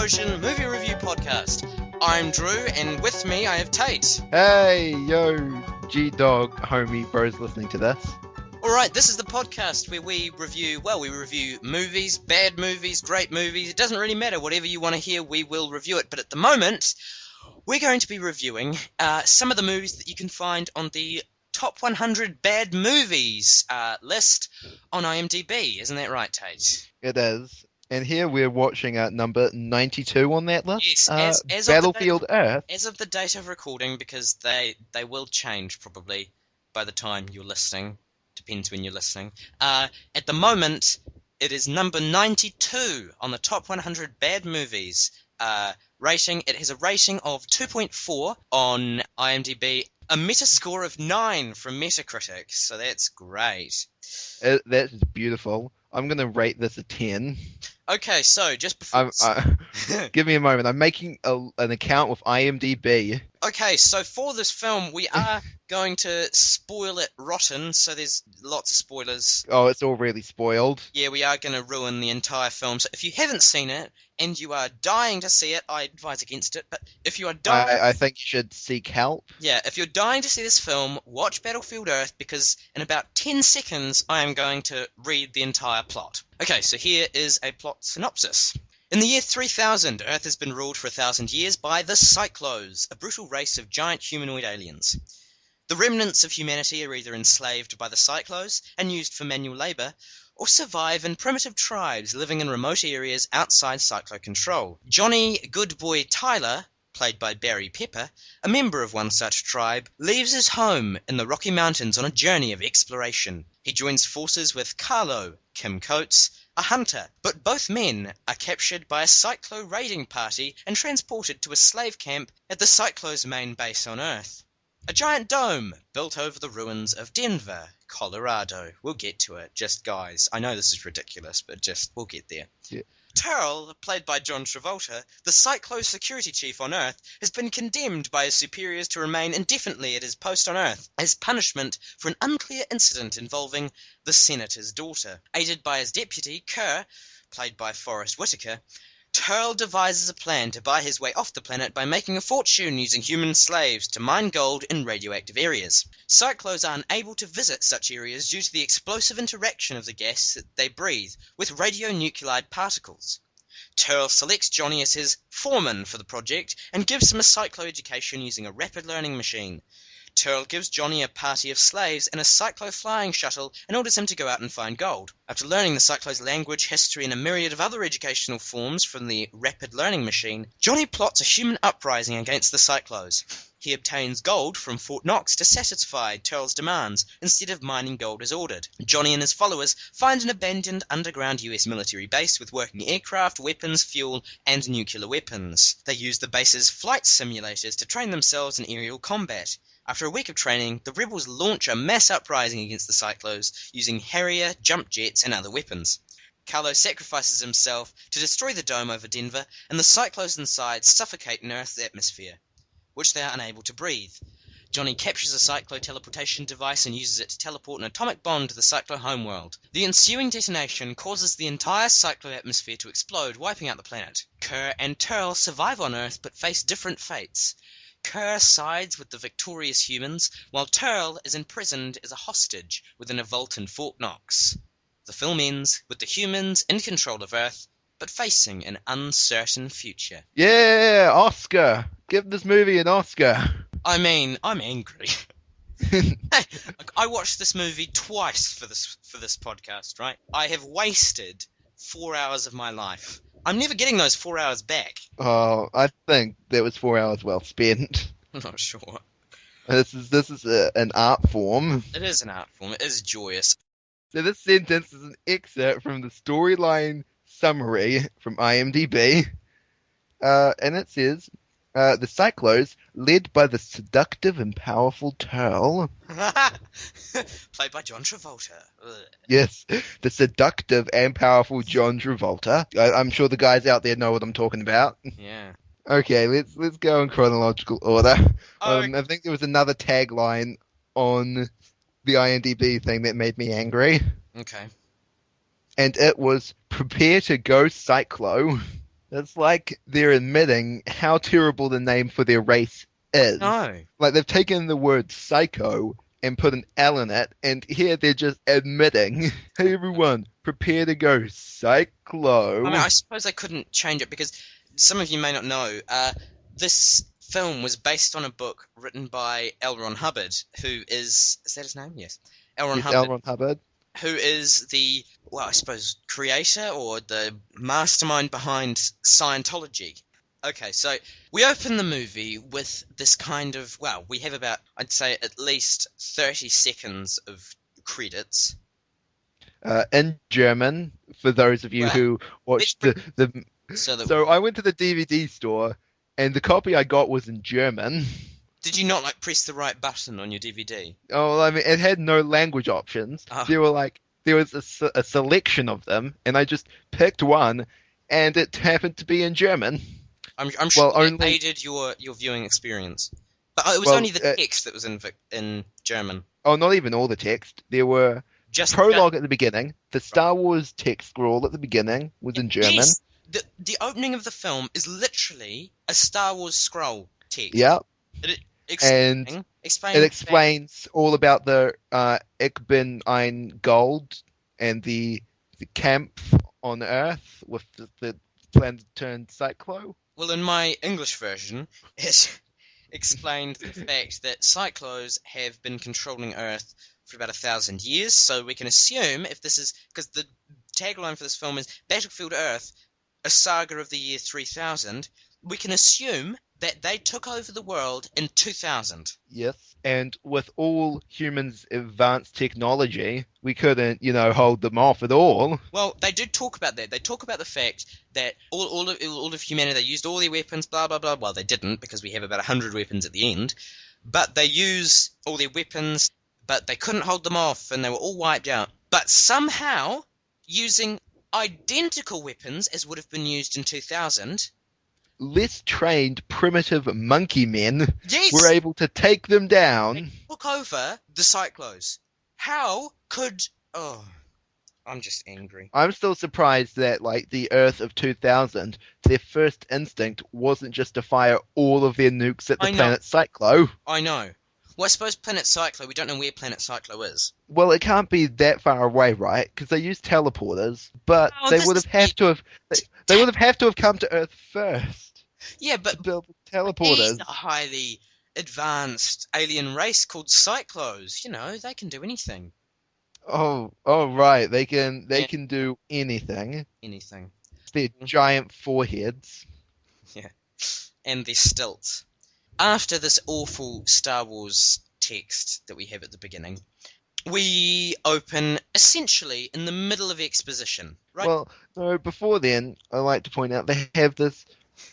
Horseplosion movie review podcast. I'm Drew, and with me I have Tate. Hey, yo, G-Dog homie bros listening to this. Alright, this is the podcast where we review movies, bad movies, great movies. It doesn't really matter. Whatever you want to hear, we will review it. But at the moment, we're going to be reviewing some of the movies that you can find on the Top 100 Bad Movies list on IMDb. Isn't that right, Tate? It is. And here we're watching number 92 on that list. Yes, as Battlefield Earth. As of the date of recording, because they will change probably by the time you're listening. Depends when you're listening. At the moment, it is number 92 on the Top 100 Bad Movies rating. It has a rating of 2.4 on IMDb, a Metascore of 9 from Metacritic, so that's great. That's beautiful. I'm going to rate this a 10. Okay, so just before... Give me a moment. I'm making an account with IMDb. Okay, so for this film, we are going to spoil it rotten, so there's lots of spoilers. Oh, it's all really spoiled. Yeah, we are going to ruin the entire film. So if you haven't seen it, and you are dying to see it, I advise against it. But if you are dying... I think you should seek help. Yeah, if you're dying to see this film, watch Battlefield Earth, because in about 10 seconds, I am going to read the entire plot. Okay, so here is a plot synopsis. In the year 3000, Earth has been ruled for 1,000 years by the Cyclos, a brutal race of giant humanoid aliens. The remnants of humanity are either enslaved by the Cyclos and used for manual labor, or survive in primitive tribes living in remote areas outside Cyclo control. Johnny Goodboy Tyler, played by Barry Pepper, a member of one such tribe, leaves his home in the Rocky Mountains on a journey of exploration. He joins forces with Carlo, Kim Coates, a hunter, but both men are captured by a Cyclo raiding party and transported to a slave camp at the Cyclo's main base on Earth. A giant dome built over the ruins of Denver, Colorado. We'll get to it. Just guys, I know this is ridiculous, but we'll get there. Yeah. Turl, played by John Travolta, the Cyclo security chief on Earth, has been condemned by his superiors to remain indefinitely at his post on Earth as punishment for an unclear incident involving the senator's daughter. Aided by his deputy, Kerr, played by Forrest Whitaker, Turl devises a plan to buy his way off the planet by making a fortune using human slaves to mine gold in radioactive areas. Cyclos are unable to visit such areas due to the explosive interaction of the gas that they breathe with radionuclide particles. Turl selects Johnny as his foreman for the project and gives him a Cyclo education using a rapid learning machine. Turl gives Johnny a party of slaves and a Cyclo flying shuttle and orders him to go out and find gold. After learning the Cyclo's language, history, and a myriad of other educational forms from the rapid learning machine, Johnny plots a human uprising against the Cyclos. He obtains gold from Fort Knox to satisfy Turl's demands, instead of mining gold as ordered. Johnny and his followers find an abandoned underground US military base with working aircraft, weapons, fuel, and nuclear weapons. They use the base's flight simulators to train themselves in aerial combat. After a week of training, the rebels launch a mass uprising against the Cyclos using Harrier, jump jets, and other weapons. Carlo sacrifices himself to destroy the dome over Denver, and the Cyclos inside suffocate in Earth's atmosphere, which they are unable to breathe. Johnny captures a Cyclo teleportation device and uses it to teleport an atomic bomb to the Cyclo homeworld. The ensuing detonation causes the entire Cyclo atmosphere to explode, wiping out the planet. Kerr and Turl survive on Earth but face different fates. Kerr sides with the victorious humans, while Turl is imprisoned as a hostage within a vault in Fort Knox. The film ends with the humans in control of Earth, but facing an uncertain future. Yeah, Oscar! Give this movie an Oscar! I mean, I'm angry. I watched this movie twice for this podcast, right? I have wasted 4 hours of my life. I'm never getting those 4 hours back. Oh, I think that was 4 hours well spent. I'm not sure. This is an art form. It is an art form. It is joyous. So this sentence is an excerpt from the storyline summary from IMDb. And it says, the Cyclos, led by the seductive and powerful Turl. Played by John Travolta. Ugh. Yes, the seductive and powerful John Travolta. I'm sure the guys out there know what I'm talking about. Yeah. Okay, let's go in chronological order. Oh, I think there was another tagline on the IMDb thing that made me angry. Okay. And it was, prepare to go Cyclo. It's like they're admitting how terrible the name for their race is. No. Like they've taken the word psycho and put an L in it, and here they're just admitting, hey everyone, prepare to go cyclo. I mean, I suppose they couldn't change it because some of you may not know, this film was based on a book written by L. Ron Hubbard, who is that his name? Yes. L. Ron Hubbard. L. Ron Hubbard. Who is the, well, I suppose, creator or the mastermind behind Scientology. Okay, so we open the movie with this kind of, well, we have about, I'd say, at least 30 seconds of credits. In German, for those of you who watched the so I went to the DVD store, and the copy I got was in German. Did you not, like, press the right button on your DVD? Oh, I mean, it had no language options. There was a selection of them, and I just picked one, and it happened to be in German. I'm sure it aided your viewing experience. But it was only the text that was in German. Oh, not even all the text. There were just prologue at the beginning. The Star Wars text scroll at the beginning was in German. Yes, the opening of the film is literally a Star Wars scroll text. Yeah. It explains all about the Ich bin ein Gold and the camp on Earth with the plan to turn cyclo. Well, in my English version, it explained the fact that cyclos have been controlling Earth for about 1,000 years, so we can assume, if this is, because the tagline for this film is Battlefield Earth, a saga of the year 3000, we can assume that they took over the world in 2000. Yes, and with all humans' advanced technology, we couldn't, hold them off at all. Well, they did talk about that. They talk about the fact that all of humanity, they used all their weapons, blah, blah, blah. Well, they didn't, because we have about 100 weapons at the end. But they use all their weapons, but they couldn't hold them off, and they were all wiped out. But somehow, using identical weapons as would have been used in 2000... less trained primitive monkey men yes! were able to take them down. They took over the cyclos. How could... Oh, I'm just angry. I'm still surprised that, the Earth of 2000, their first instinct wasn't just to fire all of their nukes at the planet Cyclo. I know. Well, I suppose Planet Cyclo, we don't know where Planet Cyclo is. Well, it can't be that far away, right? Because they use teleporters, but they would have had to have come to Earth first. Yeah, but to build teleporters. He's a highly advanced alien race called Cyclos. They can do anything. Oh, right. They can do anything. Anything. Their giant foreheads. Yeah, and their stilts. After this awful Star Wars text that we have at the beginning, we open essentially in the middle of exposition, right? Well, no, before then, I like to point out they have this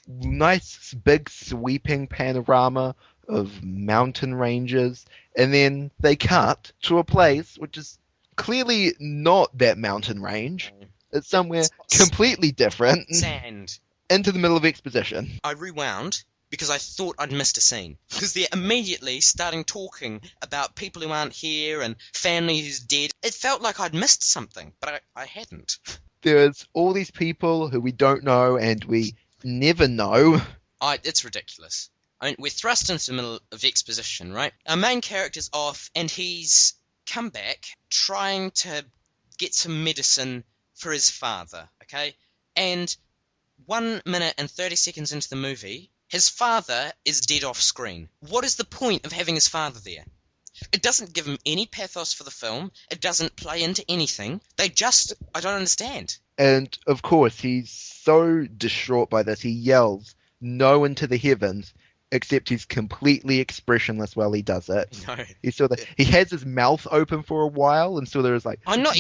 nice big sweeping panorama of mountain ranges, and then they cut to a place which is clearly not that mountain range. It's somewhere completely different. Sand. Into the middle of exposition. I rewound because I thought I'd missed a scene. Because they're immediately starting talking about people who aren't here and family who's dead. It felt like I'd missed something, but I hadn't. There's all these people who we don't know and we never know. It's ridiculous. I mean, we're thrust into the middle of exposition, right? Our main character's off, and he's come back trying to get some medicine for his father, okay? And 1 minute and 30 seconds into the movie, his father is dead off screen. What is the point of having his father there? It doesn't give him any pathos for the film. It doesn't play into anything. I don't understand. And, of course, he's so distraught by this, he yells no into the heavens, except he's completely expressionless while he does it. No. He has his mouth open for a while, and so there's like, I'm not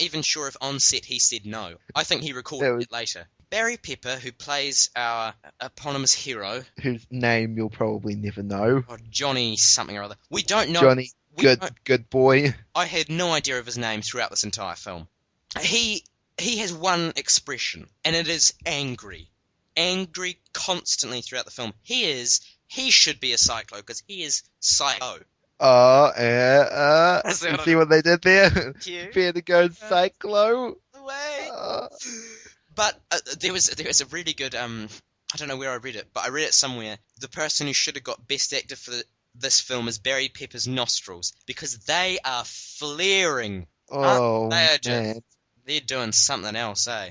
even sure if on set he said no. I think he recorded it later. Barry Pepper, who plays our eponymous hero, whose name you'll probably never know. Johnny something or other. We don't know. Johnny, good boy. I had no idea of his name throughout this entire film. He has one expression, and it is angry. Angry constantly throughout the film. He should be a cyclo, because he is psycho. See what they did there? Fair to go cyclo. Wait. But there was a really good I don't know where I read it, but I read it somewhere. The person who should have got Best Actor for this film is Barry Pepper's nostrils, because they are flaring. Oh, They are man. they're doing something else, eh?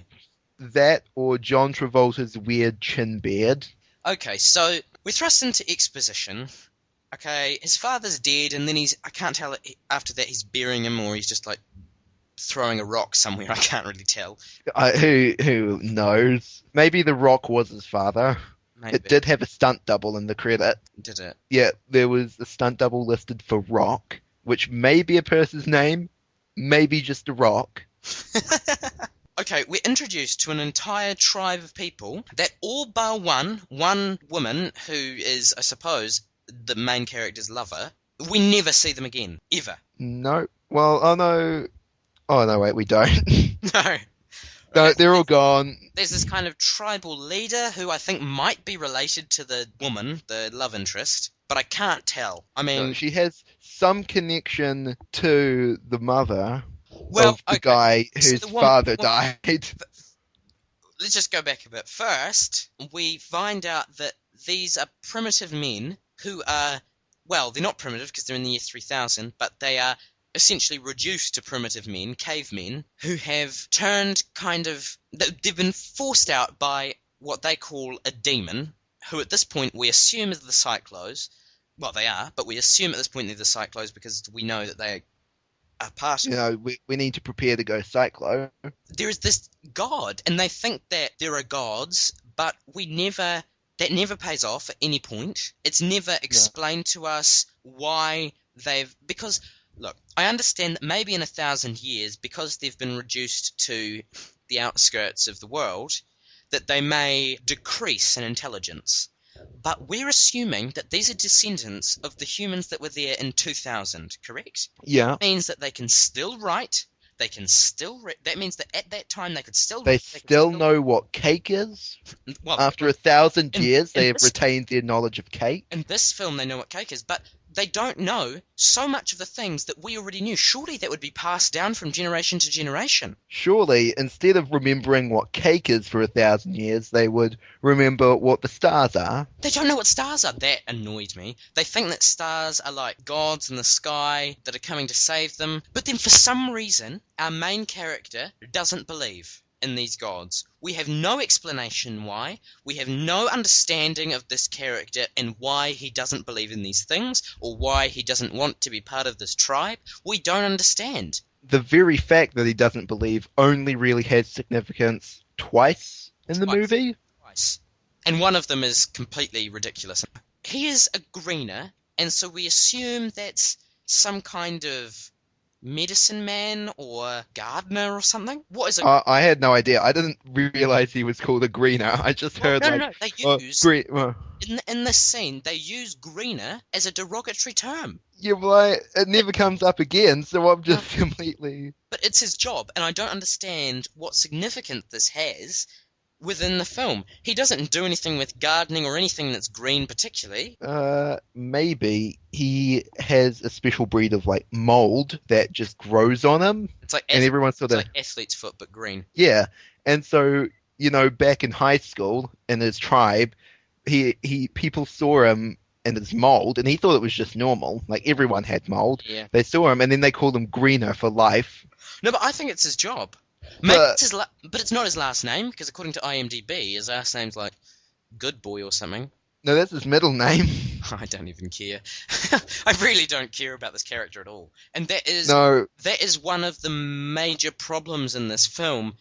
That or John Travolta's weird chin beard. Okay, so we're thrust into exposition. Okay, his father's dead, and then I can't tell after that he's burying him or he's just like throwing a rock somewhere. I can't really tell. Who knows? Maybe The Rock was his father. Maybe. It did have a stunt double in the credit. Did it? Yeah, there was a stunt double listed for Rock, which may be a person's name, maybe just a rock. Okay, we're introduced to an entire tribe of people that all bar one woman who is, I suppose, the main character's lover. We never see them again, ever. No. Well, oh no. Oh no, wait, we don't. No. No, they're all gone. There's this kind of tribal leader who I think might be related to the woman, the love interest, but I can't tell. I mean, No, she has some connection to the mother well, of the okay, guy so whose the woman- father died. Let's just go back a bit. First, we find out that these are primitive men who are, well, they're not primitive because they're in the year 3000, but they are essentially reduced to primitive men, cavemen, who have turned they've been forced out by what they call a demon, who at this point we assume is the Cyclos. Well, they are, but we assume at this point they're the Cyclos because we know that they are part of You know, we need to prepare to go Cyclo. there is this god, and they think that there are gods, but that never pays off at any point. It's never explained to us why because, look, I understand that maybe in 1,000 years, because they've been reduced to the outskirts of the world, that they may decrease in intelligence. But we're assuming that these are descendants of the humans that were there in 2000, correct? Yeah. That means that they can still write. They can still. That means that at that time they could still. They still know what cake is. Well, After 1,000 years, they have this- retained their knowledge of cake. in this film, they know what cake is, but they don't know so much of the things that we already knew. Surely that would be passed down from generation to generation. Surely, instead of remembering what cake is for 1,000 years, they would remember what the stars are. They don't know what stars are. That annoyed me. They think that stars are like gods in the sky that are coming to save them. But then for some reason, our main character doesn't believe in these gods. We have no explanation why. We have no understanding of this character and why he doesn't believe in these things or why he doesn't want to be part of this tribe. We don't understand. The very fact that he doesn't believe only really has significance twice in the Twice. movie. Twice. And one of them is completely ridiculous. He is a greener, and so we assume that's some kind of medicine man or gardener or something. What is a I had no idea. I didn't realize he was called a greener. I just heard no. They use green. in this scene. They use greener as a derogatory term. Yeah, well, it never comes up again, so I'm just completely. But it's his job, and I don't understand what significance this has within the film. He doesn't do anything with gardening or anything that's green particularly. Maybe he has a special breed of like mold that just grows on him, It's like and everyone sort of like athlete's foot, but green. yeah. And so back in high school in his tribe, he people saw him in his mold, and he thought it was just normal. Like everyone had mold. Yeah. They saw him, and then they called him Greener for life. No, but I think it's his job. Maybe But- it's but it's not his last name, because according to IMDb, his last name's like Good Boy or something. No, that's his middle name. I don't even care. I really don't care about this character at all. And that is one of the major problems in this film.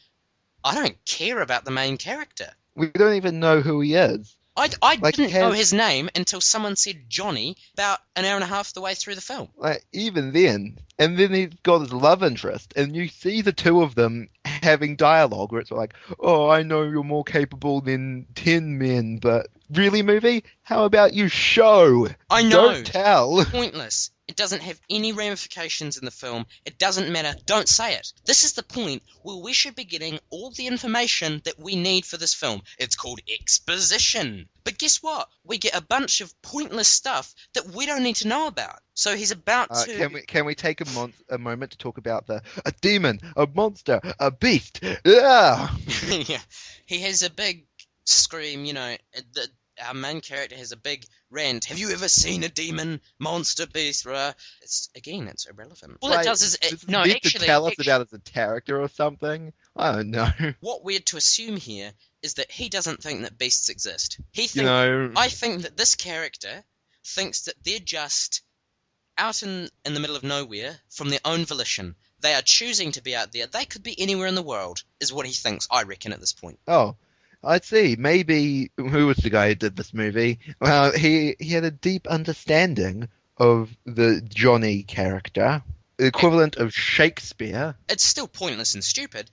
I don't care about the main character. We don't even know who he is. I Like, didn't he has- know his name until someone said Johnny about an hour and a half the way through the film. Like even then, and then he's got his love interest, and you see the two of them having dialogue where it's like, "Oh, I know you're more capable than 10 men, but really, movie? How about you show? I know. Don't tell." Pointless. It doesn't have any ramifications in the film. It doesn't matter. Don't say it. This is the point where we should be getting all the information that we need for this film. It's called exposition. But guess what? We get a bunch of pointless stuff that we don't need to know about. So he's about to... Can we take a moment to talk about a demon, a monster, a beast? Yeah. Yeah. He has a big scream, our main character has a big rant. Have you ever seen a demon, monster, beast? It's irrelevant. All it does is... to tell us about as a character or something? I don't know. What we're to assume here is that he doesn't think that beasts exist. I think that this character thinks that they're just out in the middle of nowhere from their own volition. They are choosing to be out there. They could be anywhere in the world, is what he thinks, I reckon, at this point. Oh, I see. Maybe, who was the guy who did this movie? Well, he had a deep understanding of the Johnny character, the equivalent of Shakespeare. It's still pointless and stupid.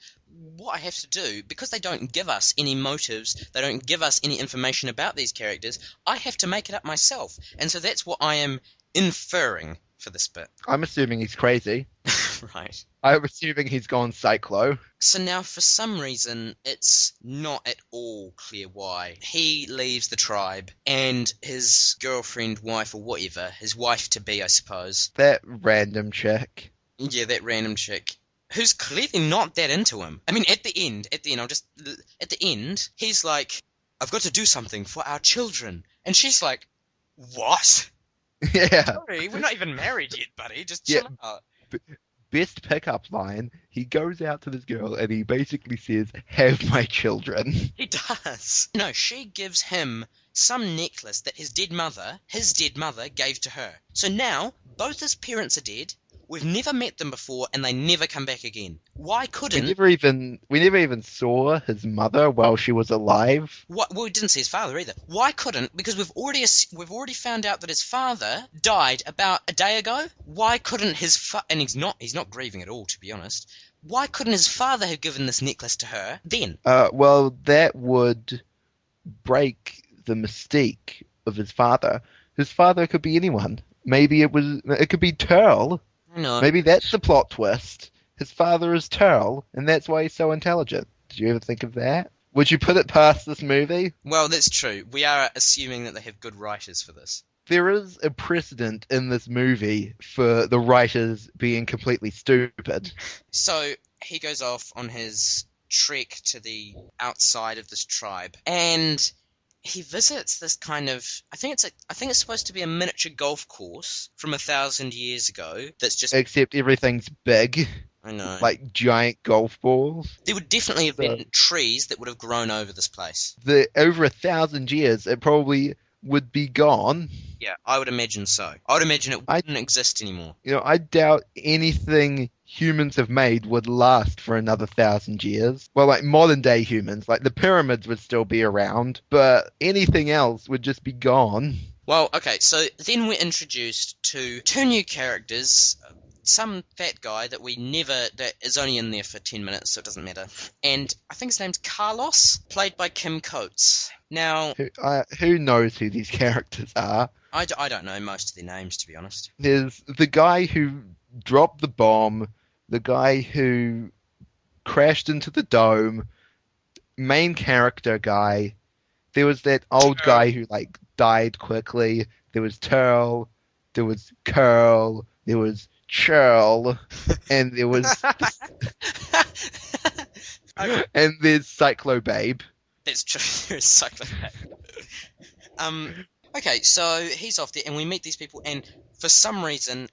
What I have to do, because they don't give us any motives, they don't give us any information about these characters, I have to make it up myself. And so that's what I am inferring for this bit. I'm assuming he's crazy. Right. I'm assuming he's gone cyclo. So now, for some reason, it's not at all clear why. He leaves the tribe, and his girlfriend, wife, or whatever, his wife-to-be, I suppose. That random chick. Yeah, that random chick. Who's clearly not that into him. I mean, at the end, he's like, I've got to do something for our children. And she's like, what? Yeah. Sorry, we're not even married yet, buddy. Just chill out. Best pickup line, he goes out to this girl and he basically says, have my children. He does. No, she gives him some necklace that his dead mother gave to her. So now, both his parents are dead, we've never met them before, and they never come back again. Why couldn't... We never even saw his mother while she was alive. Well, we didn't see his father either. Why couldn't... Because we've already found out that his father died about a day ago. Why couldn't his and he's not grieving at all, to be honest. Why couldn't his father have given this necklace to her then? Well, that would break the mystique of his father. His father could be anyone. Maybe it could be Turl. No. Maybe that's the plot twist. His father is Turl, and that's why he's so intelligent. Did you ever think of that? Would you put it past this movie? Well, that's true. We are assuming that they have good writers for this. There is a precedent in this movie for the writers being completely stupid. So he goes off on his trek to the outside of this tribe, and he visits this kind of... I think it's supposed to be a miniature golf course from 1,000 years ago. That's just... Except everything's big. I know. Like giant golf balls. There would definitely have been trees that would have grown over this place. Over 1,000 years, it probably would be gone. Yeah, I would imagine so. I would imagine it wouldn't exist anymore. I doubt anything humans have made would last for another 1,000 years. Well, like modern day humans, like the pyramids would still be around, but anything else would just be gone. Well, okay, so then we're introduced to two new characters. Some fat guy that is only in there for 10 minutes, so it doesn't matter. And I think his name's Carlos, played by Kim Coates. Now... Who knows who these characters are? I don't know most of their names, to be honest. There's the guy who dropped the bomb, the guy who crashed into the dome, main character guy. There was that old guy who, died quickly. There was Turl. There was Curl. There was Churl, and there was and there's Cyclo Babe. That's true. There's Cyclo Babe. Okay, so he's off there, and we meet these people, and for some reason,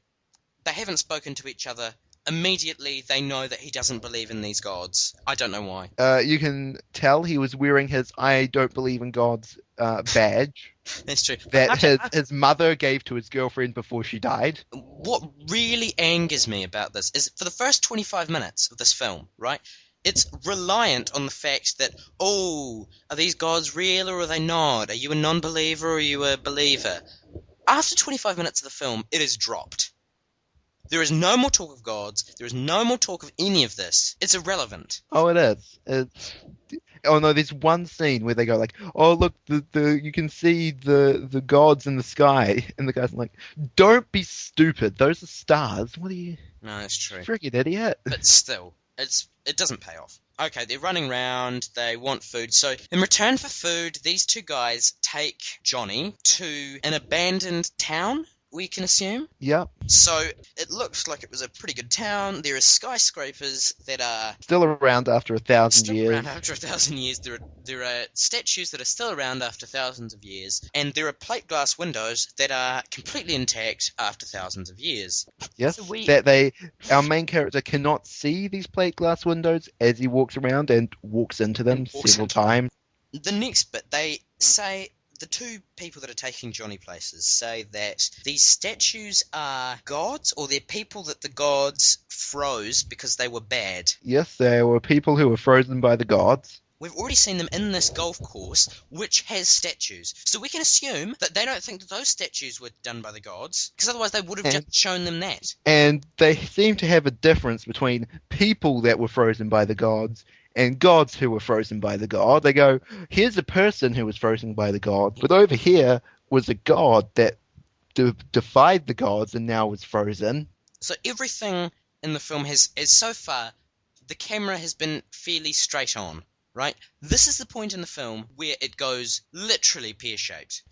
they haven't spoken to each other. Immediately, they know that he doesn't believe in these gods. I don't know why. You can tell he was wearing his "I don't believe in gods" badge. That's true. That his mother gave to his girlfriend before she died. What really angers me about this is, for the first 25 minutes of this film, right, it's reliant on the fact that, are these gods real or are they not? Are you a non-believer or are you a believer? After 25 minutes of the film, it is dropped. There is no more talk of gods. There is no more talk of any of this. It's irrelevant. Oh, it is. Oh no, there's one scene where they go like, "Oh look, the you can see the gods in the sky," and the guy's like, "Don't be stupid. Those are stars. What are you, No, that's true. freaking idiot?" But still, it doesn't pay off. Okay, they're running around, they want food. So, in return for food, these two guys take Johnny to an abandoned town, we can assume. Yep. So, it looks like it was a pretty good town. There are skyscrapers that are Still around after 1,000 still years. around after 1,000 years. There are statues that are still around after thousands of years. And there are plate glass windows that are completely intact after thousands of years. Yes, So our main character cannot see these plate glass windows as he walks around and walks into them several times. The next bit, they say, the two people that are taking Johnny places say that these statues are gods, or they're people that the gods froze because they were bad. Yes, there were people who were frozen by the gods. We've already seen them in this golf course, which has statues. So we can assume that they don't think that those statues were done by the gods, because otherwise they would have just shown them that. And they seem to have a difference between people that were frozen by the gods and gods who were frozen by the god. They go, here's a person who was frozen by the god, but over here was a god that defied the gods and now was frozen. So everything in the film is so far, the camera has been fairly straight on, right? This is the point in the film where it goes literally pear-shaped.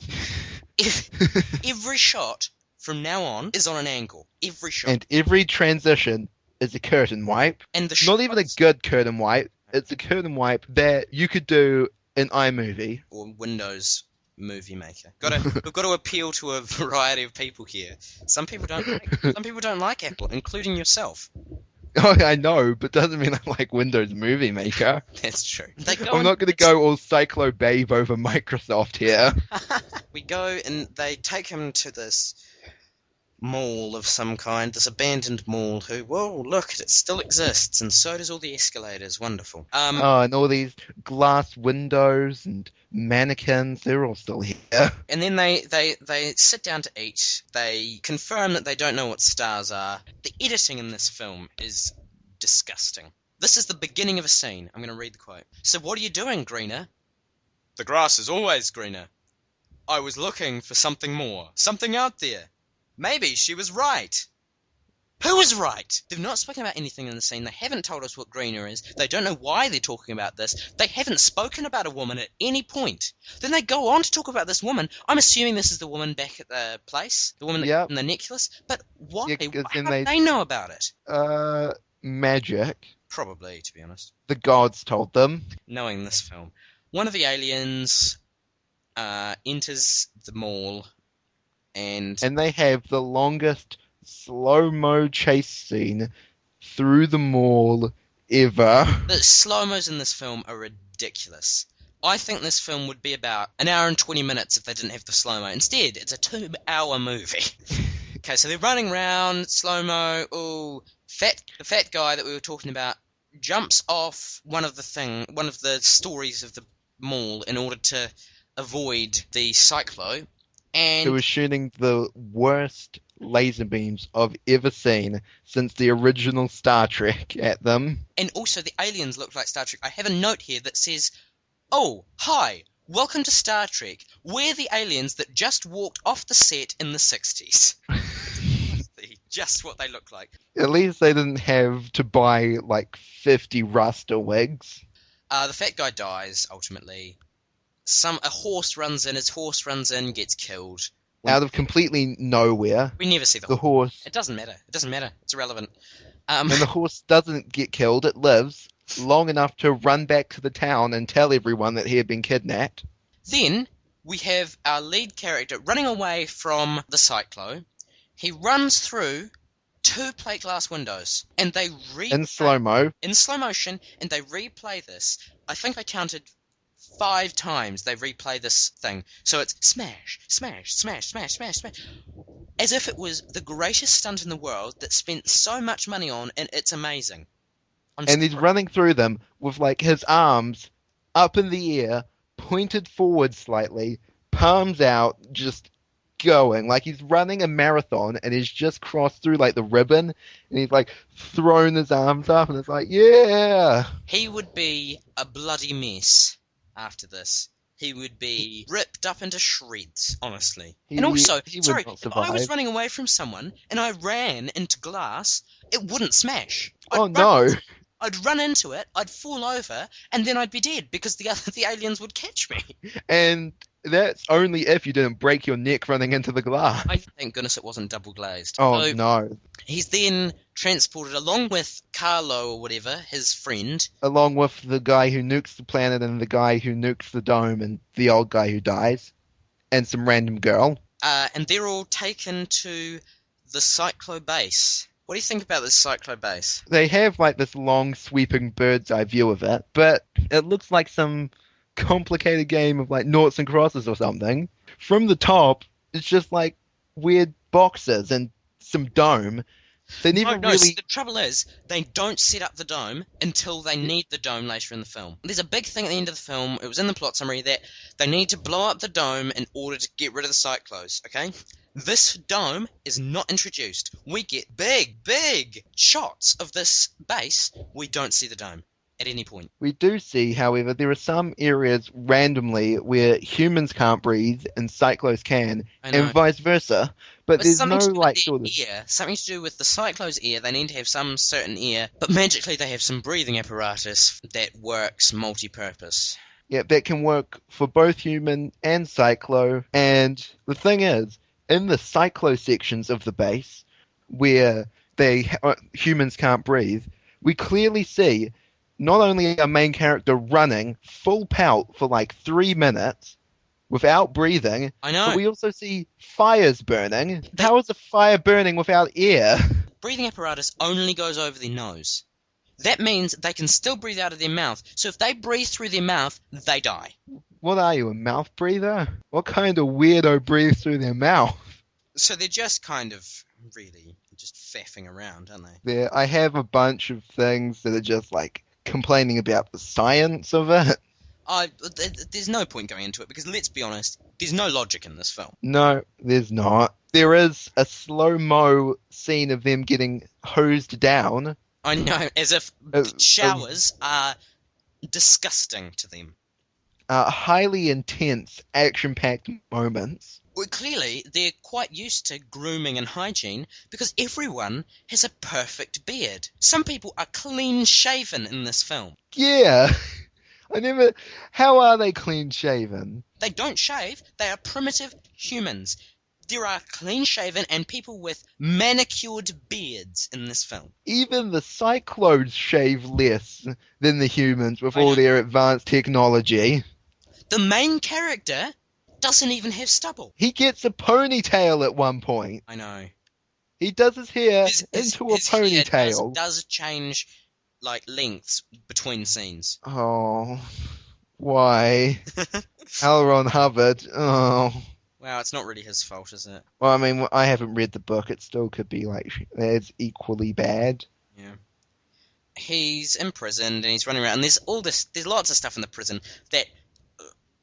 Every shot from now on is on an angle. Every shot. And every transition is a curtain wipe. And the Not even a good curtain wipe. It's a curtain wipe that you could do in iMovie. Or Windows Movie Maker. We've got to appeal to a variety of people here. Some people don't like Apple, including yourself. Oh, I know, but doesn't mean I like Windows Movie Maker. That's true. I'm not going to go all Cyclo Babe over Microsoft here. We go and they take him to this mall of some kind, this abandoned mall. Whoa, look, it still exists, and so does all the escalators. Wonderful. And all these glass windows and mannequins, they're all still here. And then they sit down to eat. They confirm that they don't know what stars are. The editing in this film is disgusting. This is the beginning of a scene. I'm going to read the quote. So what are you doing, Greener? The grass is always greener. I was looking for something more. Something out there. Maybe she was right. Who was right? They've not spoken about anything in the scene. They haven't told us what greener is. They don't know why they're talking about this. They haven't spoken about a woman at any point. Then they go on to talk about this woman. I'm assuming this is the woman back at the place, the woman in the necklace. But why? Yeah, how do they know about it? Magic. Probably, to be honest. The gods told them. Knowing this film. One of the aliens enters the mall and they have the longest slow-mo chase scene through the mall ever. The slow-mos in this film are ridiculous. I think this film would be about an hour and 20 minutes if they didn't have the slow-mo. Instead, it's a 2-hour movie. Okay, so they're running around, slow-mo. Ooh, the fat guy that we were talking about jumps off one of the stories of the mall in order to avoid the cyclo. And who was shooting the worst laser beams I've ever seen since the original Star Trek at them. And also the aliens look like Star Trek. I have a note here that says, "Oh, hi, welcome to Star Trek. We're the aliens that just walked off the set in the 60s. Just what they look like. At least they didn't have to buy like 50 raster wigs. The fat guy dies, ultimately. A horse runs in, gets killed. Out of completely nowhere. We never see the horse. It doesn't matter. It's irrelevant. And the horse doesn't get killed. It lives long enough to run back to the town and tell everyone that he had been kidnapped. Then we have our lead character running away from the cyclo. He runs through 2 plate glass windows, and they in slow-mo. In slow motion, and they replay this. I think I counted 5 times they replay this thing. So it's smash, smash, smash, smash, smash, smash. As if it was the greatest stunt in the world that spent so much money on, and it's amazing. And he's running through them with like his arms up in the air, pointed forward slightly, palms out, just going. Like, he's running a marathon and he's just crossed through, like, the ribbon, and he's, like, thrown his arms up, and it's like, yeah! He would be a bloody mess after this. He would be ripped up into shreds, honestly. And also, he would sorry, not if I was survive. running away from someone and I ran into glass, it wouldn't smash. No. I'd run into it, I'd fall over, and then I'd be dead because the aliens would catch me. And that's only if you didn't break your neck running into the glass. Thank goodness it wasn't double glazed. Oh, So no. he's then transported along with Carlo or whatever, his friend. Along with the guy who nukes the planet and the guy who nukes the dome and the old guy who dies. And some random girl. And they're all taken to the Cyclo base. What do you think about this Cyclo base? They have, like, this long, sweeping bird's-eye view of it, but it looks like some complicated game of, like, noughts and crosses or something. From the top, it's just, like, weird boxes and some dome. They never No, really... the trouble is, they don't set up the dome until they need the dome later in the film. There's a big thing at the end of the film, it was in the plot summary, that they need to blow up the dome in order to get rid of the Cyclos, okay? This dome is not introduced. We get big shots of this base. We don't see the dome at any point. We do see, however, there are some areas randomly where humans can't breathe and Cyclos can, and vice versa. But there's no, like, sort of... Something to do with the Cyclo's ear. They need to have some certain ear, but magically they have some breathing apparatus that works multi-purpose. Yeah, that can work for both human and Cyclo. And the thing is, in the Cyclo sections of the base, where humans can't breathe, we clearly see not only our main character running full pelt for like 3 minutes without breathing, I know. But we also see fires burning. How is a fire burning without air? Breathing apparatus only goes over their nose. That means they can still breathe out of their mouth. So if they breathe through their mouth, they die. What are you, a mouth breather? What kind of weirdo breathes through their mouth? So they're just kind of really just faffing around, aren't they? There, I have a bunch of things that are just like complaining about the science of it. There's no point going into it because let's be honest, there's no logic in this film. No, there's not. There is a slow-mo scene of them getting hosed down. I know, as if showers are disgusting to them. Highly intense, action-packed moments. Well, clearly, they're quite used to grooming and hygiene because everyone has a perfect beard. Some people are clean-shaven in this film. Yeah. How are they clean-shaven? They don't shave. They are primitive humans. There are clean-shaven and people with manicured beards in this film. Even the Cyclones shave less than the humans with all their advanced technology. The main character doesn't even have stubble. He gets a ponytail at one point. I know. He does his hair into a ponytail. Hair does change, like, lengths between scenes. Oh, why? L. Hubbard. Oh. Well, it's not really his fault, is it? Well, I mean, I haven't read the book. It still could be, like, as equally bad. Yeah. He's imprisoned and he's running around. And there's lots of stuff in the prison that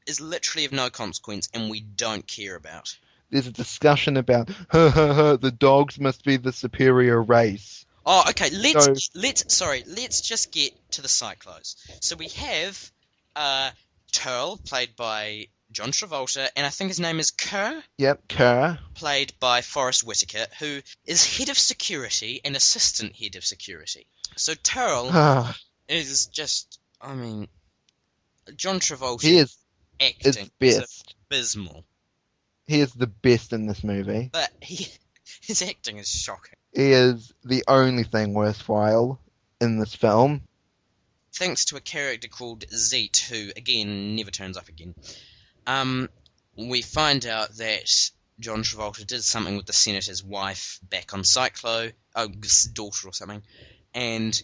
is literally of no consequence and we don't care about. There's a discussion about, the dogs must be the superior race. Oh, okay, let's just get to the Cyclos. So we have Turl, played by John Travolta, and I think his name is Kerr? Yep, Kerr. Played by Forrest Whitaker, who is head of security and assistant head of security. So Turl is just, I mean, John Travolta acting is abysmal. He is the best in this movie. But his acting is shocking. He is the only thing worthwhile in this film. Thanks to a character called Zeet, who, again, never turns up again. We find out that John Travolta did something with the senator's wife back on Cyclo, daughter or something, and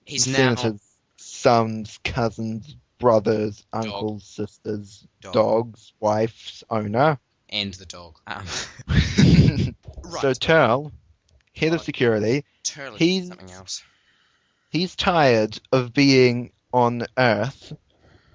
he's now... Senator's sons, cousins, brothers, uncles, sisters, dogs, wife's owner. And the dog. Right. So Turl, head of security, he's something else. He's tired of being on Earth,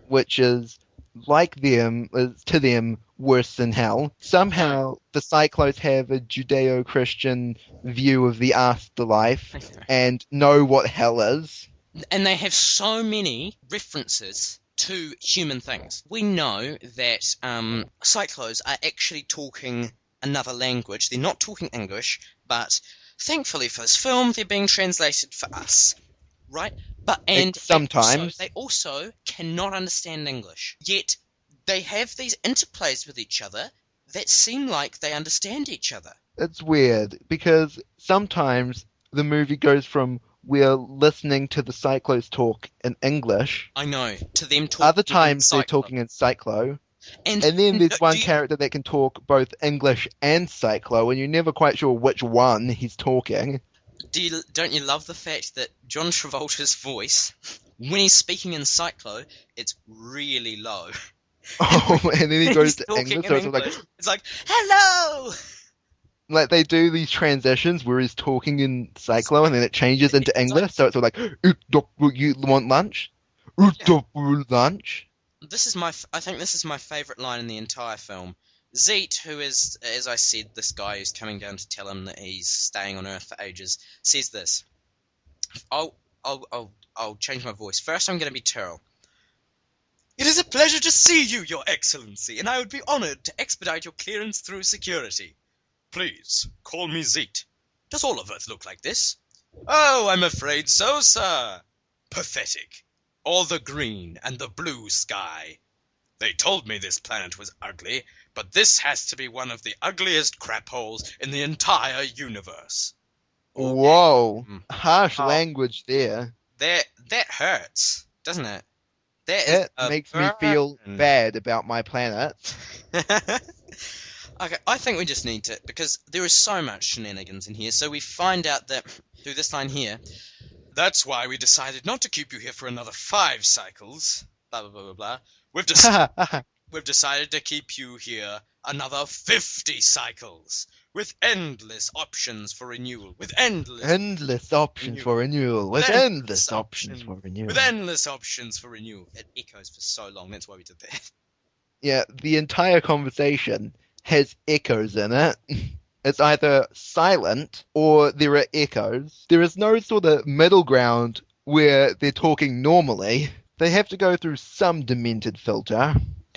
which is like them, is to them worse than hell. Somehow the Cyclos have a Judeo-Christian view of the afterlife and know what hell is. And they have so many references to human things. We know that Cyclos are actually talking another language. They're not talking English, but thankfully for this film, they're being translated for us, right? And sometimes they also cannot understand English. Yet they have these interplays with each other that seem like they understand each other. It's weird because sometimes the movie goes from we're listening to the Cyclos talk in English. I know, to them talking. Other times they're talking in Cyclo. And then there's one character that can talk both English and Cyclo, and you're never quite sure which one he's talking. Don't you love the fact that John Travolta's voice, when he's speaking in Cyclo, it's really low. Oh, and then he goes to English, so it's like, hello! Like, they do these transitions where he's talking in Cyclo, and then it changes into English, so it's all like, you want lunch? Lunch? I think this is my favourite line in the entire film. Zeet, who is, as I said, this guy who's coming down to tell him that he's staying on Earth for ages, says this. I'll change my voice. First, I'm going to be Terrell. It is a pleasure to see you, Your Excellency, and I would be honoured to expedite your clearance through security. Please, call me Zeet. Does all of Earth look like this? Oh, I'm afraid so, sir. Pathetic. All the green and the blue sky. They told me this planet was ugly, but this has to be one of the ugliest crap holes in the entire universe. Whoa, harsh language there. That hurts, doesn't it? It makes me feel bad about my planet. Okay, I think we just need to, because there is so much shenanigans in here, so we find out that, through this line here, that's why we decided not to keep you here for another 5 cycles, blah, blah, blah, blah, blah. We've decided to keep you here another 50 cycles, with endless options for renewal, with endless options for renewal. It echoes for so long, that's why we did that. Yeah, the entire conversation has echoes in it. It's either silent or there are echoes. There is no sort of middle ground where they're talking normally. They have to go through some demented filter.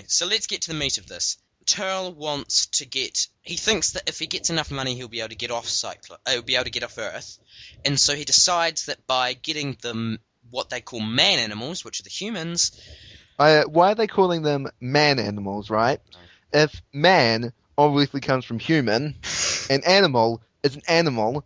So let's get to the meat of this. Turl wants to get... He thinks that if he gets enough money, he'll be able to get off Earth. And so he decides that by getting them what they call man animals, which are the humans... Why are they calling them man animals, right? If man obviously comes from human, and animal is an animal,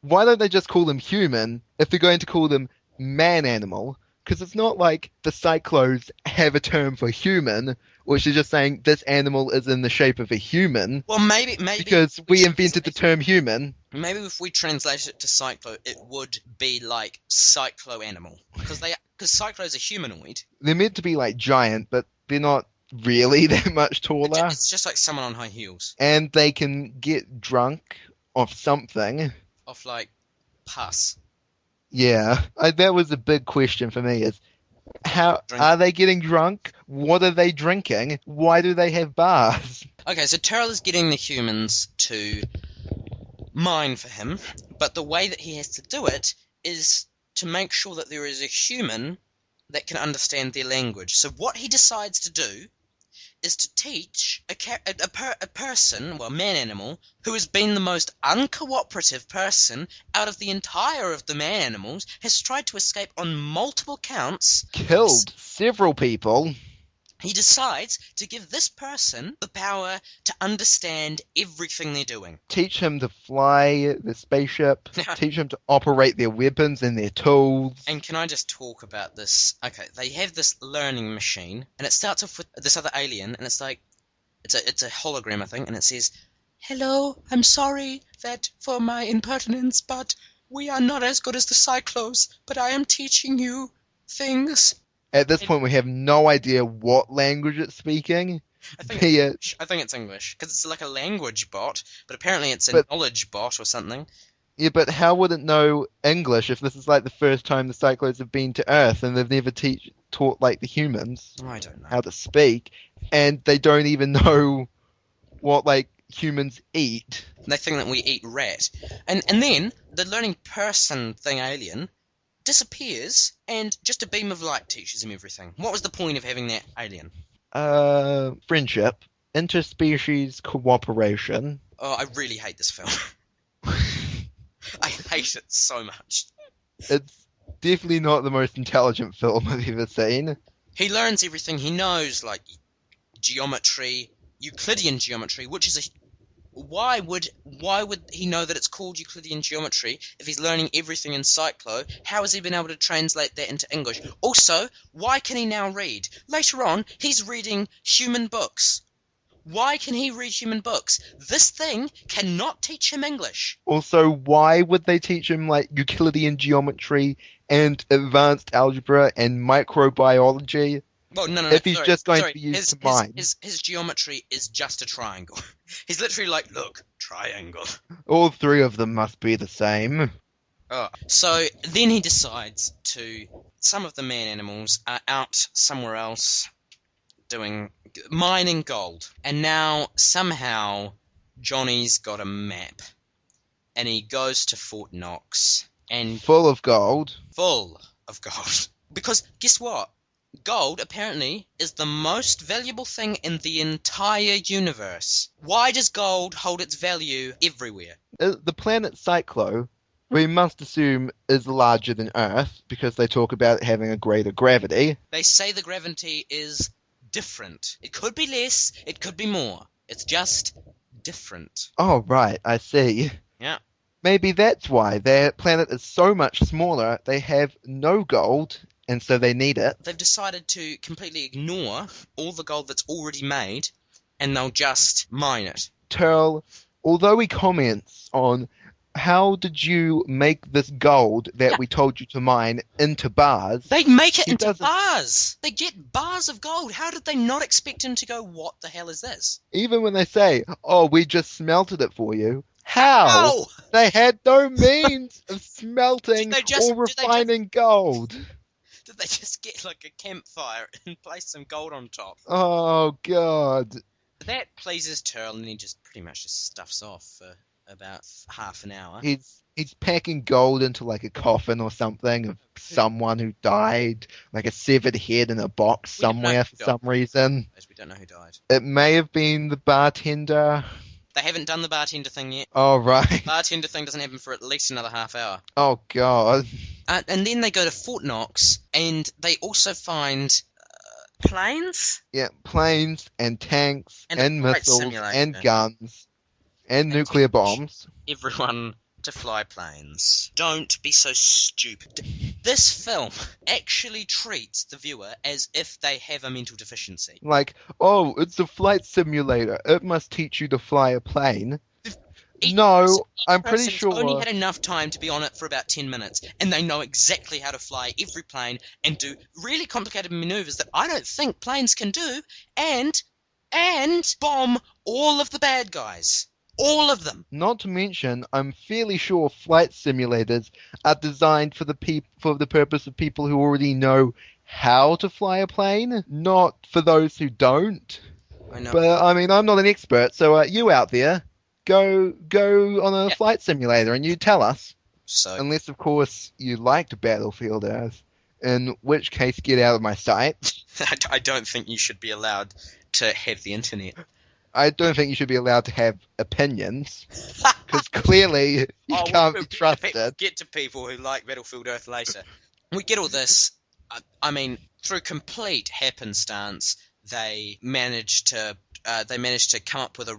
why don't they just call them human if they're going to call them man animal? Because it's not like the Cyclos have a term for human, which is just saying this animal is in the shape of a human. Well, maybe because we invented the term human. Maybe if we translate it to Cyclo, it would be like Cyclo animal, because Cyclos are humanoid. They're meant to be like giant, but they're not really that much taller. It's just like someone on high heels. And they can get drunk off something. Off like pus. Yeah, that was a big question for me, is how are they getting drunk? What are they drinking? Why do they have bars? Okay, so Terrell is getting the humans to mine for him, but the way that he has to do it is to make sure that there is a human that can understand their language. So what he decides to do is to teach a person, well, man animal, who has been the most uncooperative person out of the entire of the man animals, has tried to escape on multiple counts. Killed several people. He decides to give this person the power to understand everything they're doing. Teach him to fly the spaceship. Teach him to operate their weapons and their tools. And can I just talk about this? Okay, they have this learning machine, and it starts off with this other alien, and it's like, it's a hologram, I think, and it says, "Hello, I'm sorry for my impertinence, but we are not as good as the Cyclos, but I am teaching you things." At this point, we have no idea what language it's speaking. I think it's English, because it's like a language bot, but apparently it's a knowledge bot or something. Yeah, but how would it know English if this is like the first time the Cyclones have been to Earth and they've never taught like the humans I don't know. how to speak, and they don't even know what like humans eat? They think that we eat rat. And then the learning person thing alien disappears and just a beam of light teaches him everything. What was the point of having that alien? Friendship, interspecies cooperation. Oh, I really hate this film. I hate it so much. It's definitely not the most intelligent film I've ever seen. He learns everything. He knows, like, geometry, Euclidean geometry, which is a... Why would he know that it's called Euclidean geometry if he's learning everything in Cyclo? How has he been able to translate that into English? Also, why can he now read? Later on, he's reading human books. Why can he read human books? This thing cannot teach him English. Also, why would they teach him like Euclidean geometry and advanced algebra and microbiology? Well, no, if he's just going to be used to mine. His geometry is just a triangle. He's literally like, look, triangle. All three of them must be the same. Oh. So then he decides some of the man animals are out somewhere else mining gold. And now somehow Johnny's got a map. And he goes to Fort Knox. And full of gold. Because guess what? Gold, apparently, is the most valuable thing in the entire universe. Why does gold hold its value everywhere? The planet Cyclo, we must assume, is larger than Earth, because they talk about it having a greater gravity. They say the gravity is different. It could be less, it could be more. It's just different. Oh, right, I see. Yeah. Maybe that's why their planet is so much smaller, they have no gold, and so they need it. They've decided to completely ignore all the gold that's already made, and they'll just mine it. Turl, although he comments on how did you make this gold that we told you to mine into bars? They make it into bars! They get bars of gold. How did they not expect him to go, what the hell is this? Even when they say, oh, we just smelted it for you. How? They had no means of smelting or refining gold. Did they just get like a campfire and place some gold on top? Oh, God. That pleases Turl, and he just pretty much just stuffs off for about half an hour. He's packing gold into like a coffin or something of someone who died, like a severed head in a box somewhere for some reason. As we don't know who died. It may have been the bartender. They haven't done the bartender thing yet. Oh, right. Bartender thing doesn't happen for at least another half hour. Oh, God. And then they go to Fort Knox, and they also find planes? Yeah, planes and tanks and missiles and guns and nuclear bombs. Everyone to fly planes. Don't be so stupid. This film actually treats the viewer as if they have a mental deficiency. Like, oh, it's a flight simulator. It must teach you to fly a plane. No, I'm pretty sure... only had enough time to be on it for about 10 minutes, and they know exactly how to fly every plane and do really complicated maneuvers that I don't think planes can do, and bomb all of the bad guys. All of them. Not to mention, I'm fairly sure flight simulators are designed for the purpose of people who already know how to fly a plane, not for those who don't. I know. But, I mean, I'm not an expert, so you out there, go on a flight simulator and you tell us. So, unless, of course, you liked Battlefield Earth, in which case, get out of my sight. I don't think you should be allowed to have the internet. I don't think you should be allowed to have opinions, because clearly you can't be trusted. Get to people who like Battlefield Earth later. We get all this, I mean, through complete happenstance, they managed to come up with a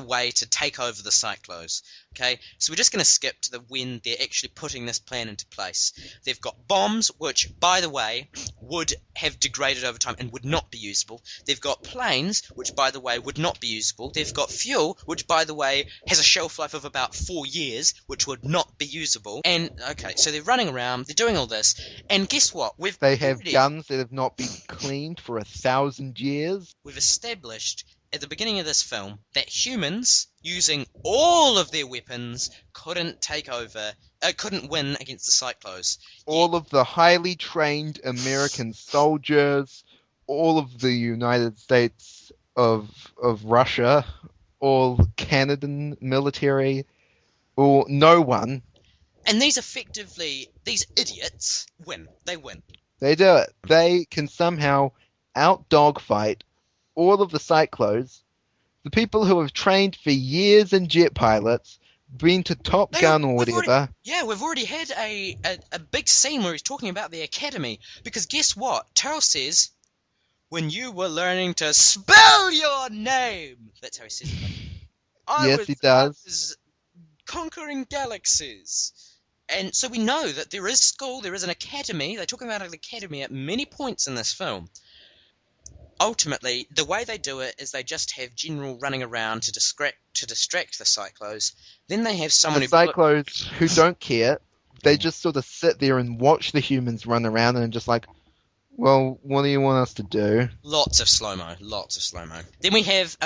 way to take over the Cyclos. Okay, so we're just going to skip to when they're actually putting this plan into place. They've got bombs, which, by the way, would have degraded over time and would not be usable. They've got planes, which, by the way, would not be usable. They've got fuel, which, by the way, has a shelf life of about 4 years, which would not be usable. And, okay, so they're running around, they're doing all this, and guess what? They have guns that have not been cleaned for 1,000 years. We've established at the beginning of this film that humans, using all of their weapons, couldn't win against the Cyclos. All of the highly trained American soldiers, all of the United States of Russia, all Canadian military, or no one. And these idiots win. They win. They do it. They can somehow out-dogfight all of the Cyclos, the people who have trained for years in jet pilots, been to Top Gun or whatever. We've already had a big scene where he's talking about the academy. Because guess what? Terrell says, when you were learning to spell your name. That's how he says it. Yes, he does. I was conquering galaxies. And so we know that there is school, there is an academy. They're talking about an academy at many points in this film. Ultimately, the way they do it is they just have General running around to distract the Cyclos. Then they have someone the Cyclos who don't care. They just sort of sit there and watch the humans run around and just like, well, what do you want us to do? Lots of slow-mo. Then we have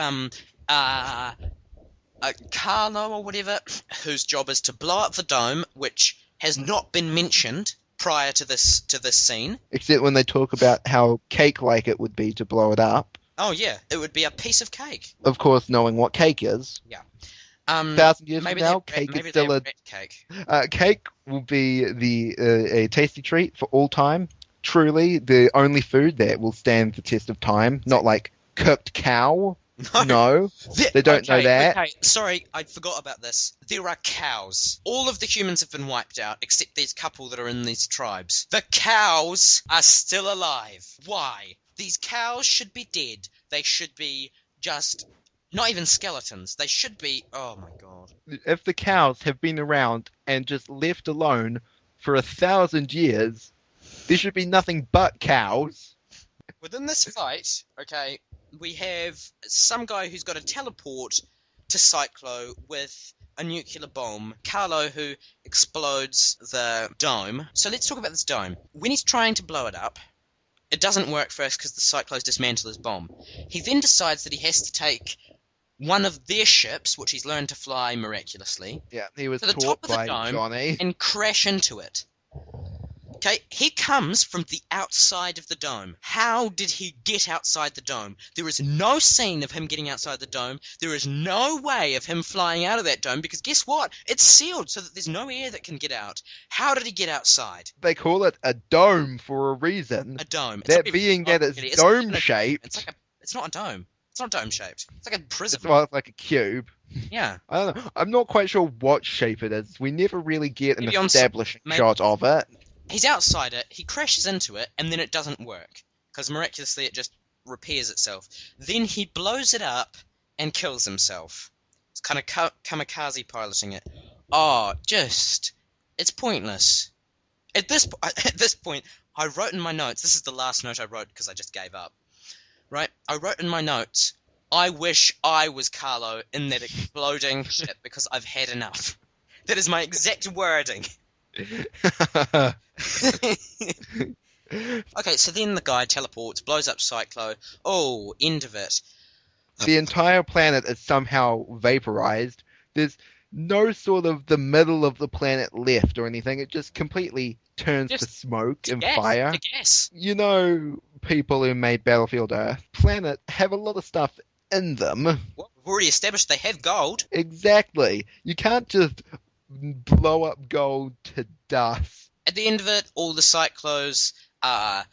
Carlo or whatever, whose job is to blow up the dome, which has not been mentioned prior to this scene. Except when they talk about how cake-like it would be to blow it up. Oh yeah, it would be a piece of cake. Of course, knowing what cake is. Yeah. 1,000 years from now, cake is still a cake. Cake will be a tasty treat for all time. Truly, the only food that will stand the test of time. Not like cooked cow. No, they don't know that. Okay, sorry, I forgot about this. There are cows. All of the humans have been wiped out, except these couple that are in these tribes. The cows are still alive. Why? These cows should be dead. They should be just... not even skeletons. They should be... oh my god. If the cows have been around and just left alone for 1,000 years, there should be nothing but cows. Within this fight, okay, we have some guy who's got a teleport to Cyclo with a nuclear bomb. Carlo, who explodes the dome. So let's talk about this dome. When he's trying to blow it up, it doesn't work first because the Cyclos dismantle his bomb. He then decides that he has to take one of their ships, which he's learned to fly miraculously, Yeah, he was to the taught top of the by dome Johnny. and crash into it. Okay, he comes from the outside of the dome. How did he get outside the dome? There is no scene of him getting outside the dome. There is no way of him flying out of that dome because guess what? It's sealed so that there's no air that can get out. How did he get outside? They call it a dome for a reason. A dome. That being that it's dome-shaped. It's not a dome. It's not dome-shaped. It's like a prism. It's like a cube. Yeah. I don't know. I'm not quite sure what shape it is. We never really get an establishing maybe shot of it. He's outside it, he crashes into it, and then it doesn't work. Because miraculously it just repairs itself. Then he blows it up and kills himself. It's kind of kamikaze piloting it. Oh, it's pointless. At this point, I wrote in my notes, this is the last note I wrote because I just gave up. Right? I wrote in my notes, I wish I was Carlo in that exploding ship because I've had enough. That is my exact wording. Okay, so then the guy teleports, blows up Cyclo. Oh, end of it. The entire planet is somehow vaporized. There's no sort of the middle of the planet left or anything. It just completely turns to smoke and fire. To gas. You know, people who made Battlefield Earth planet have a lot of stuff in them. Well, we've already established they have gold. Exactly. You can't just blow up gold to dust. At the end of it, all the Cyclos are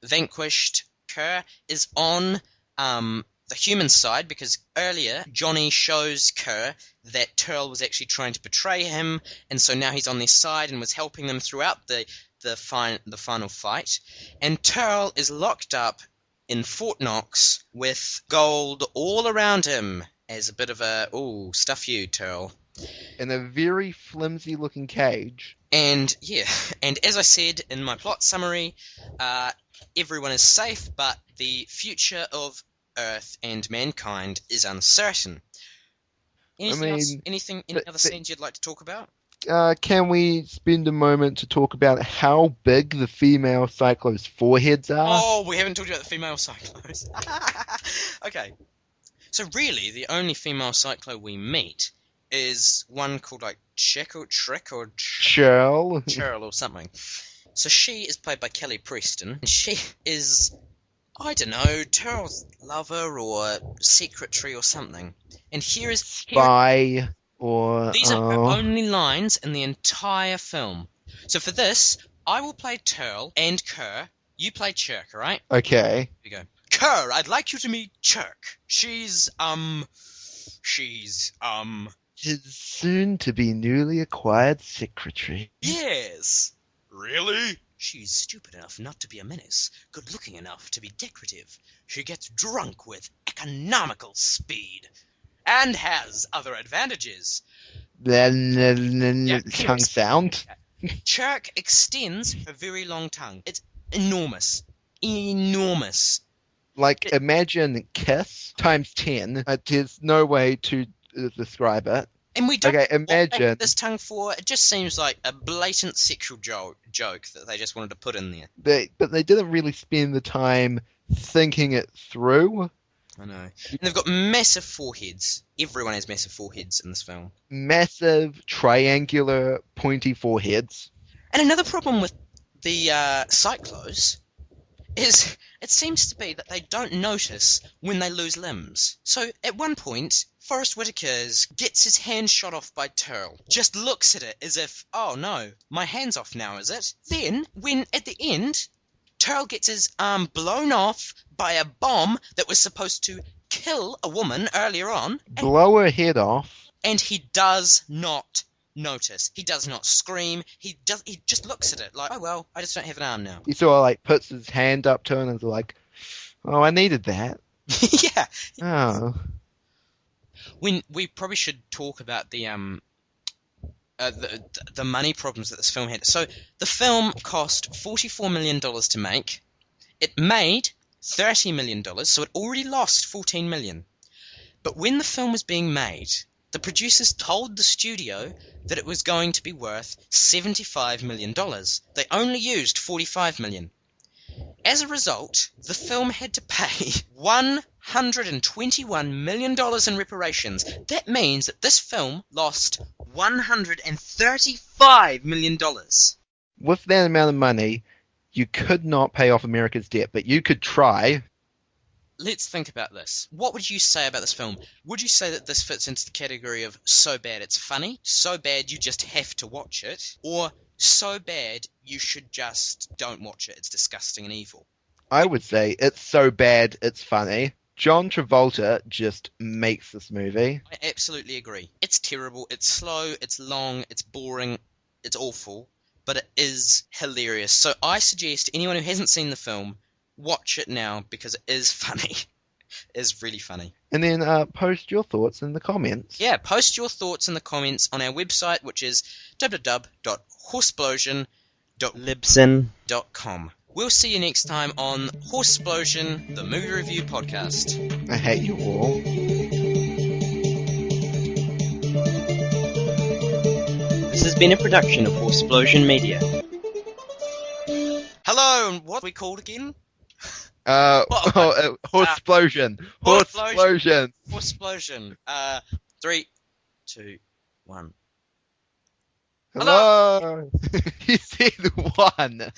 vanquished. Kerr is on the human side because earlier Johnny shows Kerr that Turl was actually trying to betray him, and so now he's on their side and was helping them throughout the final fight. And Turl is locked up in Fort Knox with gold all around him as a bit of a, ooh, stuff you, Turl. In a very flimsy looking cage. And yeah, and as I said in my plot summary, everyone is safe, but the future of Earth and mankind is uncertain. Anything else? Any other scenes you'd like to talk about? Can we spend a moment to talk about how big the female Cyclo's foreheads are? Oh, we haven't talked about the female Cyclos. Okay. So really, the only female Cyclo we meet is one called like Trek or Cheryl. Cheryl or something. So she is played by Kelly Preston, and she is, I don't know, Terrell's lover or secretary or something. And here is Spy or... these are her only lines in the entire film. So for this, I will play Terrell and Kerr. You play Chirk, alright? Okay. Here you go. Kerr, I'd like you to meet Chirk. She's His soon-to-be newly acquired secretary. Yes. Really? She's stupid enough not to be a menace, good-looking enough to be decorative. She gets drunk with economical speed, and has other advantages. Then tongue sound. Chirk extends her very long tongue. It's enormous. Enormous. Like, imagine Kiss times 10. There's no way to describe it. And we don't Okay, know what they imagine. have this tongue for. It just seems like a blatant sexual joke that they just wanted to put in there. But they didn't really spend the time thinking it through. I know. And they've got massive foreheads. Everyone has massive foreheads in this film. Massive, triangular, pointy foreheads. And another problem with the Cyclos is it seems to be that they don't notice when they lose limbs. So at one point, Forrest Whitaker gets his hand shot off by Terrell. Just looks at it as if, oh no, my hand's off now, is it? Then, when at the end, Terrell gets his arm blown off by a bomb that was supposed to kill a woman earlier on. Blow her head off. And he does not notice. He does not scream. He just looks at it like, oh well, I just don't have an arm now. He sort of like puts his hand up to it and is like, oh, I needed that. Yeah. Oh. We probably should talk about the money problems that this film had. So the film cost $44 million to make. It made $30 million, so it already lost $14 million. But when the film was being made, the producers told the studio that it was going to be worth $75 million. They only used $45 million. As a result, the film had to pay $121 million in reparations. That means that this film lost $135 million. With that amount of money, you could not pay off America's debt, but you could try. Let's think about this. What would you say about this film? Would you say that this fits into the category of so bad it's funny, so bad you just have to watch it, or so bad you should just don't watch it, it's disgusting and evil? I would say it's so bad it's funny. John Travolta just makes this movie. I absolutely agree. It's terrible, it's slow, it's long, it's boring, it's awful, but it is hilarious. So I suggest anyone who hasn't seen the film, watch it now because it is funny. It is really funny. And then post your thoughts in the comments. Yeah, post your thoughts in the comments on our website, which is www.horseplosion.libsyn.com. We'll see you next time on Horseplosion, the movie review podcast. I hate you all. This has been a production of Horseplosion Media. Hello, and what are we called again? Horseplosion. Horseplosion. Horseplosion. 3, 2, 1. Hello. You said one.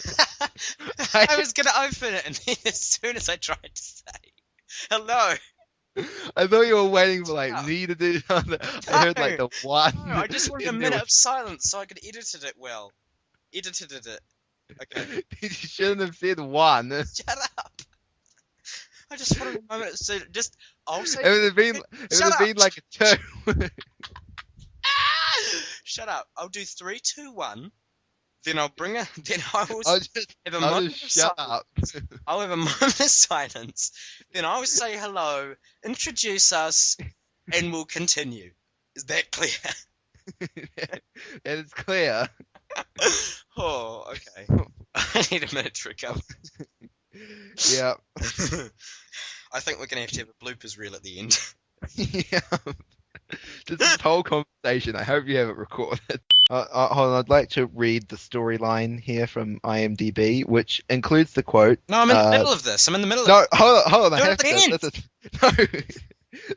I was going to open it, and then as soon as I tried to say hello, I thought you were waiting for like me to do something. I heard like the one. No, I just wanted a minute of silence so I could edit it well. Edited it. Okay. You shouldn't have said one. Shut up. I just wanted a moment. So just, I'll say. It would have been. It would have been like a two. Shut up. I'll do 3, 2, 1. Then I'll bring a. Then I will I'll have a moment of shut up. I'll have a moment of silence. Then I will say hello, introduce us, and we'll continue. Is that clear? And it's clear. Oh, okay. I need a minute to recover. Yeah. I think we're going to have a bloopers reel at the end. Yeah. Just this whole conversation, I hope you have it recorded. Hold on, I'd like to read the storyline here from IMDb, which includes the quote. No, I'm in the middle of this. I'm in the middle of No, hold on. I Do it have at the to. end. No.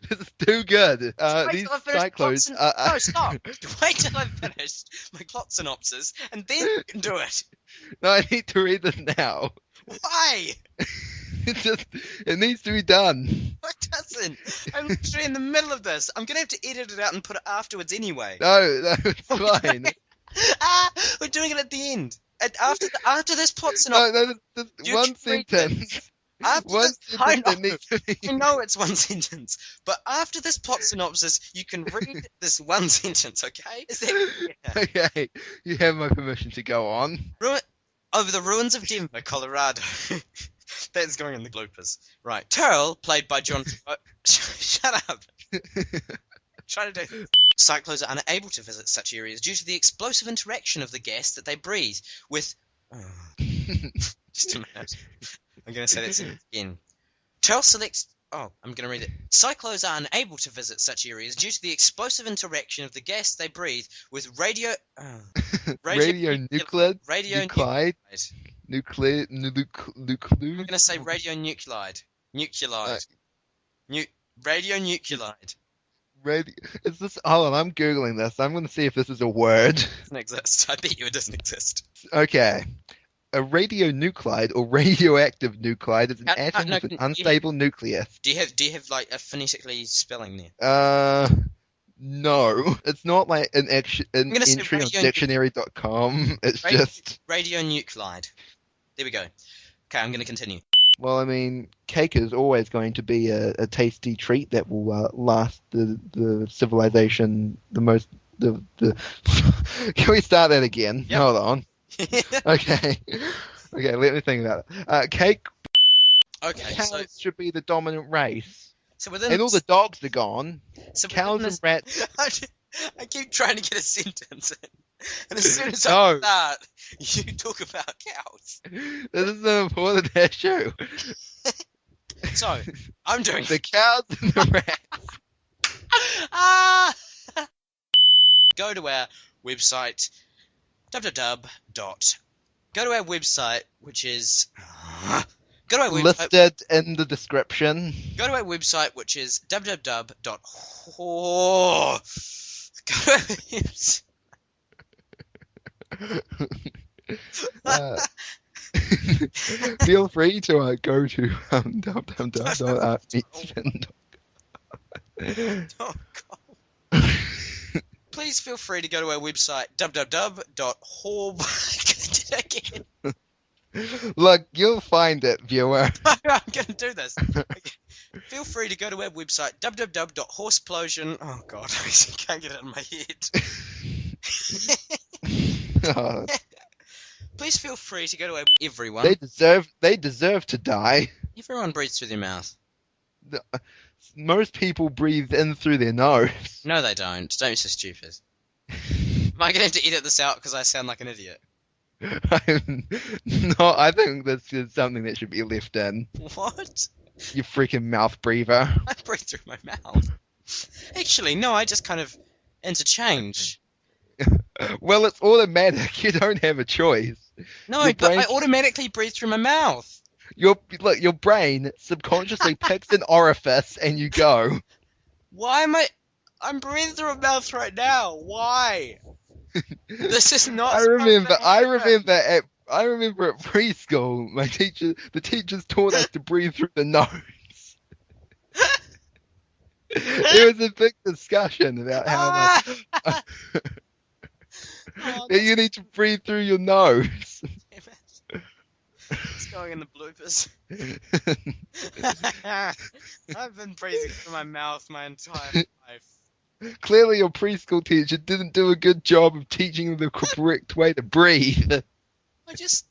This is too good. Wait These till I finish cyclones plot are... No, stop. Wait till I've finished my plot synopsis, and then you can do it. No, I need to read this now. Why? It needs to be done. It doesn't. I'm literally in the middle of this. I'm going to have to edit it out and put it afterwards anyway. No, it's fine. We're doing it at the end. After this plot synopsis. No, just You one can read sentence. After One this, I sentence that know, needs to be... I know it's one sentence, but after this plot synopsis, you can read this one sentence, okay? Is that clear? Okay, you have my permission to go on. Over the ruins of Denver, Colorado. That's going in the bloopers. Right. Terrell, played by John... Shut up. Try to do this. Cyclones are unable to visit such areas due to the explosive interaction of the gas that they breathe with... Just a minute. I'm going to say that again. Terrell selects... Oh, I'm going to read it. Cyclones are unable to visit such areas due to the explosive interaction of the gas they breathe with Radionuclide. I'm going to say radionuclide. Radionuclide. Is this? Hold on, I'm googling this. I'm going to see if this is a word. It doesn't exist. I bet you it doesn't exist. Okay. A radionuclide or radioactive nuclide is an atom with an unstable nucleus. Do you have like a phonetically spelling there? No. It's not like an entry on dictionary.com. It's just radionuclide. There we go. Okay, I'm going to continue. Well, I mean, cake is always going to be a tasty treat that will last the civilization the most. Can we start that again? Yep. Hold on. Okay, let me think about it. Cake. Okay, Cows should be the dominant race. So within and all the dogs are gone. So cows and rats. I keep trying to get a sentence in, and as soon as I start, you talk about cows. This is an important issue. So I'm doing the cows and the rats. Go to our website. Go to our website, which is listed in the description. Go to our website, which is Feel free to go to www.meetspin.com. Please feel free to go to our website www.horb. Look, you'll find it, viewer. I'm going to do this. Okay. Feel free to go to our website www.horseplosion. Oh god, I can't get it in my head. Please feel free to go to our everyone. They deserve to die. Everyone breathes through their mouth. Most people breathe in through their nose. No, they don't. Don't be so stupid. Am I going to have to edit this out because I sound like an idiot? No, I think this is something that should be left in. What? You freaking mouth breather. I breathe through my mouth. Actually, no, I just kind of interchange. Well, it's automatic. You don't have a choice. No, but I automatically breathe through my mouth. Your brain subconsciously picks an orifice and you go. Why am I'm breathing through my mouth right now. Why? This is not. I remember at preschool, the teachers taught us to breathe through the nose. There was a big discussion about how you need to breathe through your nose. It's going in the bloopers. I've been breathing through my mouth my entire life. Clearly your preschool teacher didn't do a good job of teaching you the correct way to breathe. I just...